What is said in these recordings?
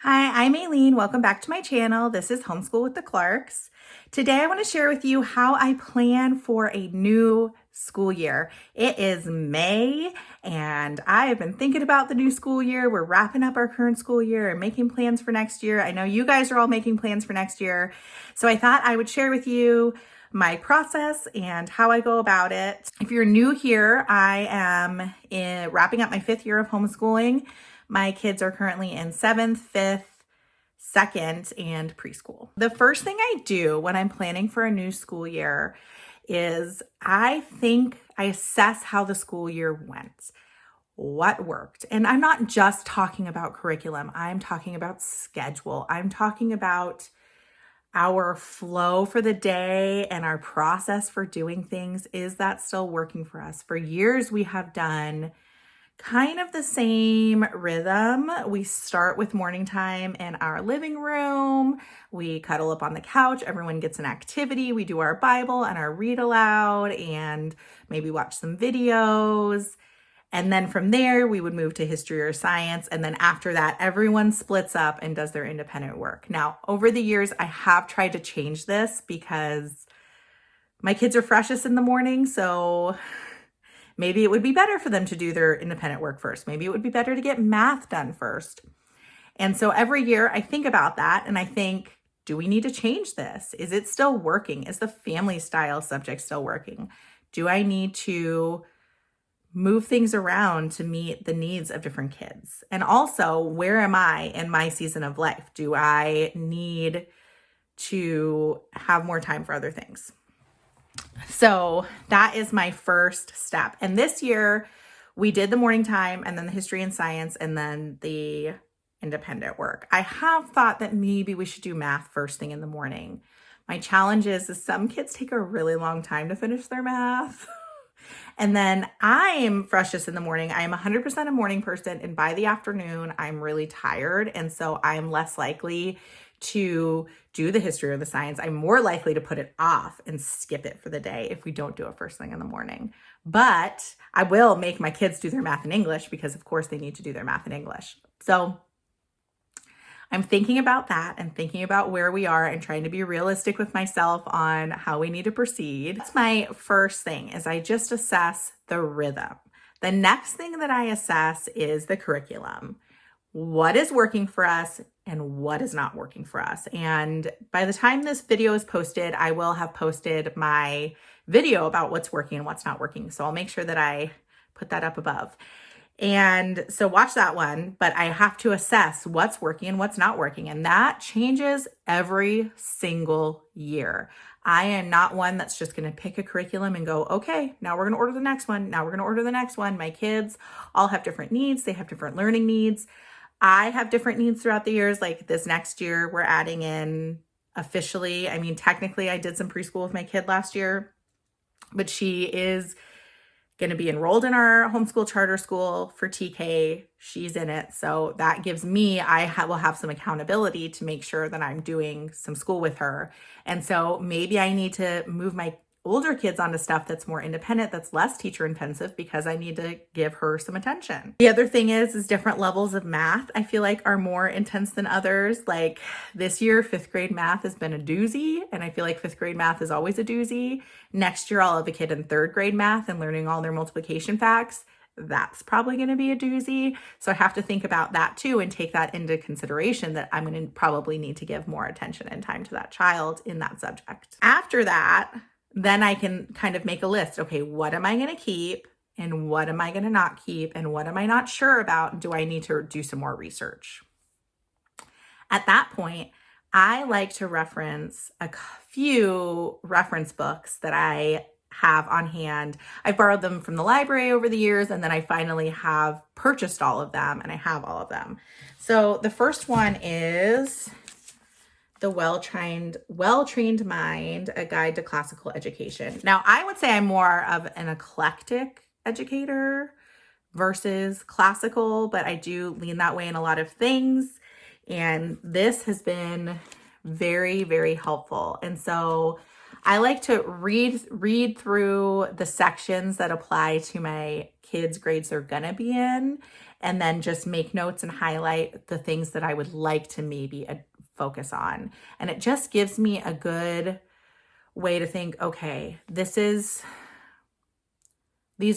Hi, I'm Aileen. Welcome back to my channel. This is Homeschool with the Clarks. Today I want to share with you how I plan for a new school year. It is May and I have been thinking about the new school year. We're wrapping up our current school year and making plans for next year. I know you guys are all making plans for next year. So I thought I would share with you my process and how I go about it. If you're new here, I am wrapping up my 5th year of homeschooling. My kids are currently in 7th, 5th, 2nd, and preschool. The first thing I do when I'm planning for a new school year is I assess how the school year went, what worked. And I'm not just talking about curriculum. I'm talking about schedule. I'm talking about our flow for the day and our process for doing things. Is that still working for us? For years, we have done kind of the same rhythm. We start with morning time in our living room. We cuddle up on the couch. Everyone gets an activity. We do our Bible and our read aloud and maybe watch some videos. And then from there, we would move to history or science. And then after that, everyone splits up and does their independent work. Now, over the years, I have tried to change this because my kids are freshest in the morning. So maybe it would be better for them to do their independent work first. Maybe it would be better to get math done first. And so every year I think about that and I think, do we need to change this? Is it still working? Is the family style subject still working? Do I need to move things around to meet the needs of different kids? And also, where am I in my season of life? Do I need to have more time for other things? So that is my first step. And this year we did the morning time and then the history and science and then the independent work. I have thought that maybe we should do math first thing in the morning. My challenge is some kids take a really long time to finish their math. And then I'm freshest in the morning. I am 100% a morning person. And by the afternoon, I'm really tired. And so I'm less likely to do the history or the science. I'm more likely to put it off and skip it for the day if we don't do it first thing in the morning. But I will make my kids do their math and English because of course they need to do their math and English. So I'm thinking about that and thinking about where we are and trying to be realistic with myself on how we need to proceed. That's my first thing, is I just assess the rhythm. The next thing that I assess is the curriculum. What is working for us and what is not working for us. And by the time this video is posted, I will have posted my video about what's working and what's not working. So I'll make sure that I put that up above. And so watch that one, but I have to assess what's working and what's not working. And that changes every single year. I am not one that's just going to pick a curriculum and go, okay, now we're going to order the next one. Now we're going to order the next one. My kids all have different needs. They have different learning needs. I have different needs throughout the years. Like this next year, we're adding in officially, I mean, technically I did some preschool with my kid last year, but she is going to be enrolled in our homeschool charter school for TK. She's in it. So that gives me, will have some accountability to make sure that I'm doing some school with her. And so maybe I need to move my older kids onto stuff that's more independent, that's less teacher intensive, because I need to give her some attention. The other thing is different levels of math I feel like are more intense than others. Like this year, 5th grade math has been a doozy, and I feel like 5th grade math is always a doozy. Next year, I'll have a kid in 3rd grade math and learning all their multiplication facts. That's probably going to be a doozy. So I have to think about that too and take that into consideration, that I'm going to probably need to give more attention and time to that child in that subject. After that, then I can kind of make a list. Okay, what am I going to keep and what am I going to not keep and what am I not sure about? Do I need to do some more research? At that point, I like to reference a few reference books that I have on hand. I've borrowed them from the library over the years, and then I finally have purchased all of them, and I have all of them. So the first one is The Well-Trained Mind, A Guide to Classical Education. Now, I would say I'm more of an eclectic educator versus classical, but I do lean that way in a lot of things. And this has been very, very helpful. And so I like to read through the sections that apply to my kids' grades they're gonna be in, and then just make notes and highlight the things that I would like to maybe focus on. And it just gives me a good way to think, okay, these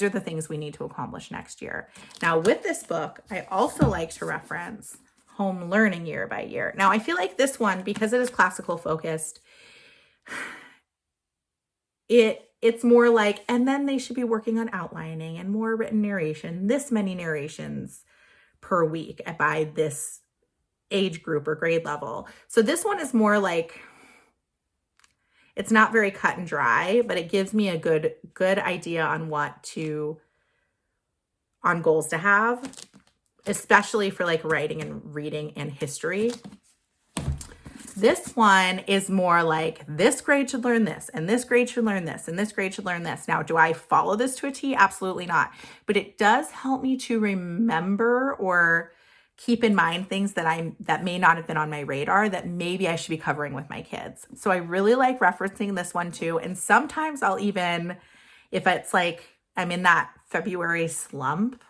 are the things we need to accomplish next year. Now with this book, I also like to reference Home Learning Year by Year. Now I feel like this one, because it is classical focused, it's more like, and then they should be working on outlining and more written narration, this many narrations per week by this age group or grade level. So this one is more like, it's not very cut and dry, but it gives me a good idea on on goals to have, especially for like writing and reading and history. This one is more like, this grade should learn this, and this grade should learn this, and this grade should learn this. Now, do I follow this to a T? Absolutely not. But it does help me to remember or keep in mind things that may not have been on my radar that maybe I should be covering with my kids. So I really like referencing this one too. And sometimes I'll even, if it's like I'm in that February slump,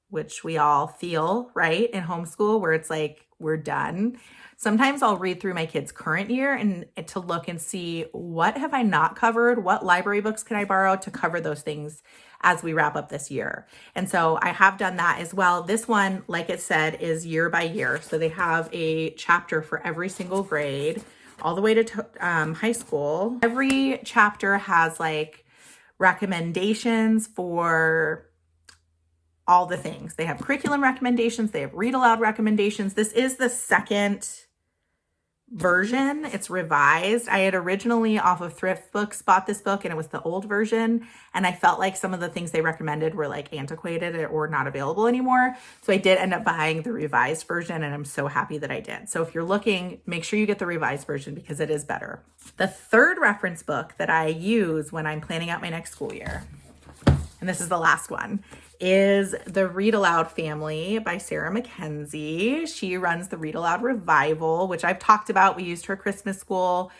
which we all feel, right, in homeschool, where it's like we're done. Sometimes I'll read through my kids' current year and to look and see, what have I not covered? What library books can I borrow to cover those things as we wrap up this year? And so I have done that as well. This one, like it said, is year by year. So they have a chapter for every single grade all the way to high school. Every chapter has like recommendations for all the things. They have curriculum recommendations. They have read aloud recommendations. This is the second version. It's revised. I had originally off of Thrift Books bought this book, and it was the old version, and I felt like some of the things they recommended were like antiquated or not available anymore. So I did end up buying the revised version, and I'm so happy that I did. So if you're looking, make sure you get the revised version because it is better. The third reference book that I use when I'm planning out my next school year, and this is the last one, is The Read Aloud Family by Sarah Mackenzie. She runs the Read Aloud Revival, which I've talked about. We used her Christmas school,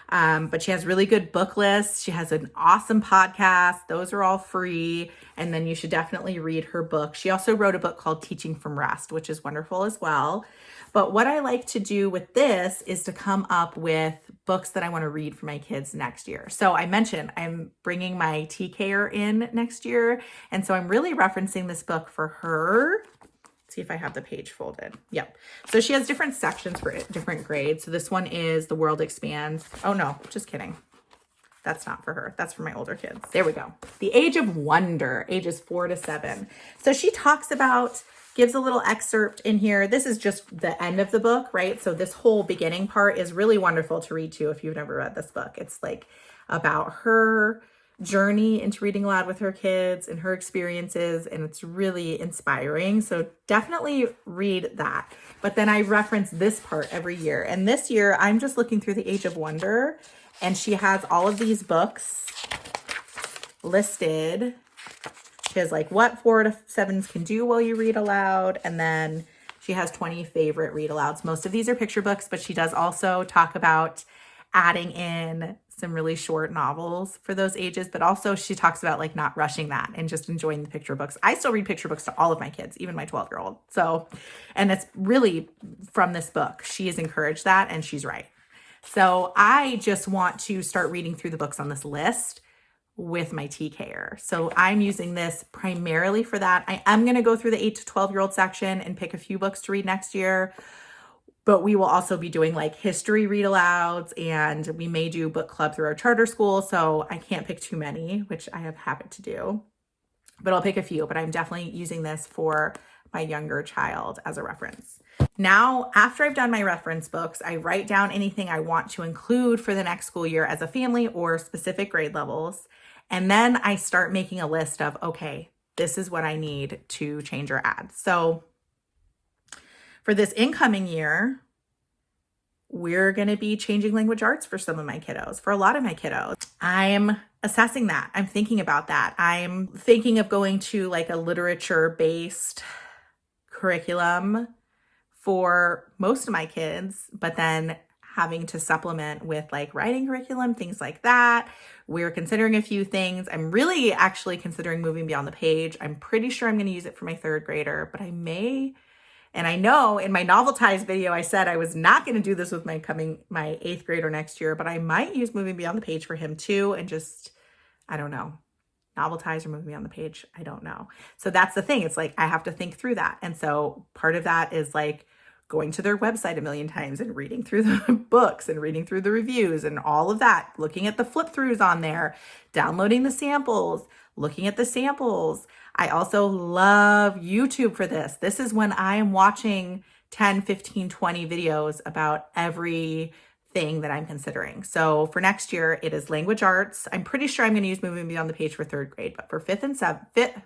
but she has really good book lists. She has an awesome podcast. Those are all free. And then you should definitely read her book. She also wrote a book called Teaching from Rest, which is wonderful as well. But what I like to do with this is to come up with books that I want to read for my kids next year. So I mentioned I'm bringing my TKer in next year. And so I'm really referencing this book for her. Let's see if I have the page folded. Yep. So she has different sections for different grades. So this one is The World Expands. Oh no, just kidding. That's not for her. That's for my older kids. There we go. The Age of Wonder, ages 4 to 7. So she talks about, gives a little excerpt in here. This is just the end of the book, right? So this whole beginning part is really wonderful to read too if you've never read this book. It's like about her journey into reading aloud with her kids and her experiences, and it's really inspiring. So definitely read that. But then I reference this part every year. And this year I'm just looking through the Age of Wonder, and she has all of these books listed. She has like what 4 to 7s can do while you read aloud. And then she has 20 favorite read alouds. Most of these are picture books, but she does also talk about adding in some really short novels for those ages. But also she talks about like not rushing that and just enjoying the picture books. I still read picture books to all of my kids, even my 12-year-old. So, and it's really from this book. She has encouraged that, and she's right. So I just want to start reading through the books on this list with my TKer. So I'm using this primarily for that. I am going to go through the 8 to 12-year-old section and pick a few books to read next year, but we will also be doing like history read alouds, and we may do book club through our charter school. So I can't pick too many, which I have habit to do, but I'll pick a few. But I'm definitely using this for my younger child as a reference. Now, after I've done my reference books, I write down anything I want to include for the next school year as a family or specific grade levels. And then I start making a list of, okay, this is what I need to change or add. So for this incoming year, we're going to be changing language arts for some of my kiddos, for a lot of my kiddos. I'm assessing that. I'm thinking about that. I'm thinking of going to like a literature-based curriculum for most of my kids, but then having to supplement with like writing curriculum, things like that. We're considering a few things. I'm really actually considering moving beyond the page. I'm pretty sure I'm going to use it for my third grader, but I may. And I know in my novelties video, I said I was not going to do this with my eighth grader next year, but I might use moving beyond the page for him too. And just, I don't know, novelties or moving beyond the page. I don't know. So that's the thing. It's like, I have to think through that. And so part of that is like going to their website a million times and reading through the books and reading through the reviews and all of that, looking at the flip throughs on there, downloading the samples, looking at the samples. I also love YouTube for this. This is when I am watching 10, 15, 20 videos about everything that I'm considering. So for next year, it is language arts. I'm pretty sure I'm going to use moving beyond the page for third grade, but for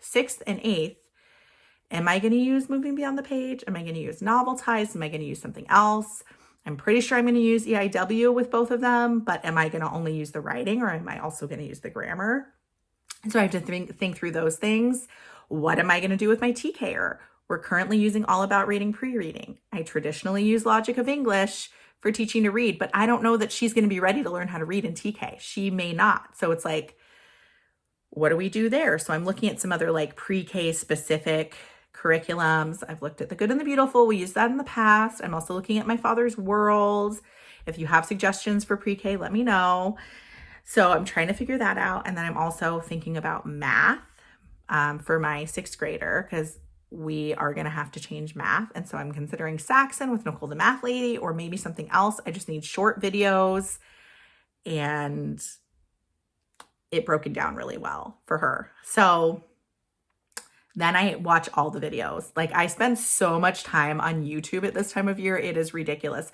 sixth and eighth, am I going to use moving beyond the page? Am I going to use novelties? Am I going to use something else? I'm pretty sure I'm going to use EIW with both of them, but am I going to only use the writing or am I also going to use the grammar? So I have to think through those things. What am I going to do with my TKer? We're currently using All About Reading pre-reading. I traditionally use Logic of English for teaching to read, but I don't know that she's going to be ready to learn how to read in TK. She may not. So it's like, what do we do there? So I'm looking at some other like pre-K specific curriculums. I've looked at The Good and the Beautiful. We used that in the past. I'm also looking at My Father's World. If you have suggestions for pre-K, let me know. So I'm trying to figure that out. And then I'm also thinking about math for my sixth grader because we are going to have to change math. And so I'm considering Saxon with Nicole the Math Lady or maybe something else. I just need short videos and it broken down really well for her. So then I watch all the videos. Like I spend so much time on YouTube at this time of year. It is ridiculous.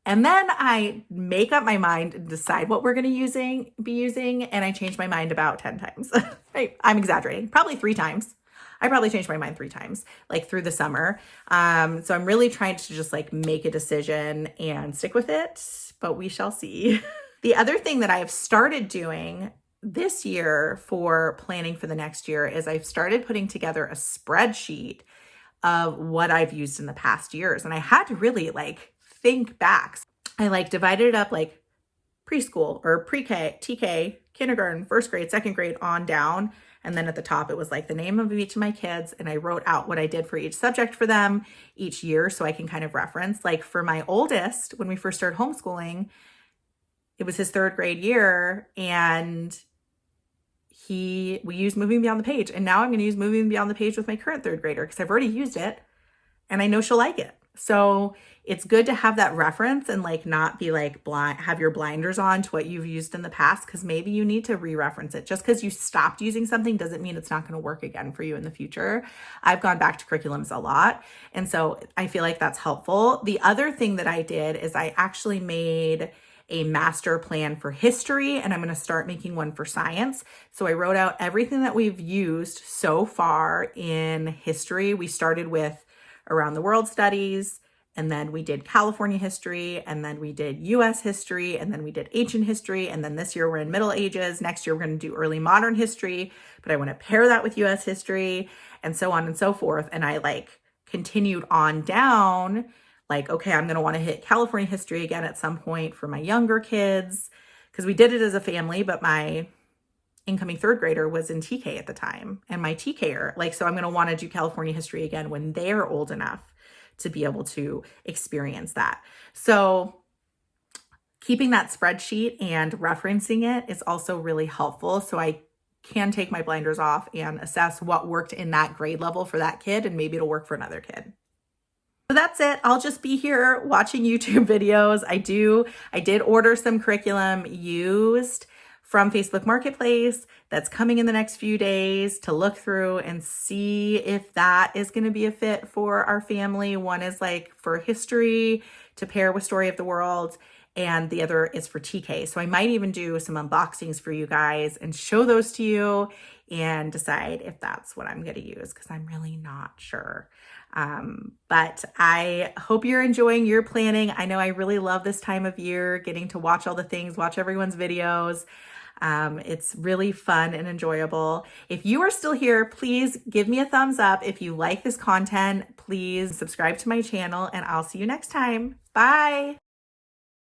And then I make up my mind and decide what we're going to be using. And I change my mind about 10 times. I'm exaggerating, probably 3 times. I probably changed my mind 3 times, like through the summer. So I'm really trying to just like make a decision and stick with it, but we shall see. The other thing that I have started doing this year for planning for the next year is I've started putting together a spreadsheet of what I've used in the past years. And I had to really like think back. I like divided it up like preschool or pre-K, TK, kindergarten, first grade, second grade on down. And then at the top, it was like the name of each of my kids. And I wrote out what I did for each subject for them each year so I can kind of reference. Like for my oldest, when we first started homeschooling, it was his third grade year and we used moving beyond the page. And now I'm going to use moving beyond the page with my current third grader because I've already used it and I know she'll like it. So it's good to have that reference and like not be like blind, have your blinders on to what you've used in the past because maybe you need to re-reference it. Just because you stopped using something doesn't mean it's not going to work again for you in the future. I've gone back to curriculums a lot. And so I feel like that's helpful. The other thing that I did is I actually made a master plan for history and I'm going to start making one for science. So I wrote out everything that we've used so far in history. We started with around the world studies, and then we did California history, and then we did US history, and then we did ancient history, and then this year we're in Middle Ages. Next year we're going to do early modern history, but I want to pair that with US history, and so on and so forth. And I like continued on down, like, okay, I'm going to want to hit California history again at some point for my younger kids, because we did it as a family, but my incoming third grader was in TK at the time and my TKer, like, so I'm going to want to do California history again when they're old enough to be able to experience that. So keeping that spreadsheet and referencing it is also really helpful. So I can take my blinders off and assess what worked in that grade level for that kid, and maybe it'll work for another kid. So that's it. I'll just be here watching YouTube videos. I did order some curriculum used from Facebook Marketplace that's coming in the next few days to look through and see if that is going to be a fit for our family. One is like for history to pair with Story of the World, and the other is for TK. So I might even do some unboxings for you guys and show those to you and decide if that's what I'm going to use because I'm really not sure. But I hope you're enjoying your planning. I know I really love this time of year, getting to watch all the things, watch everyone's videos. It's really fun and enjoyable. If you are still here, please give me a thumbs up. If you like this content, please subscribe to my channel and I'll see you next time. Bye.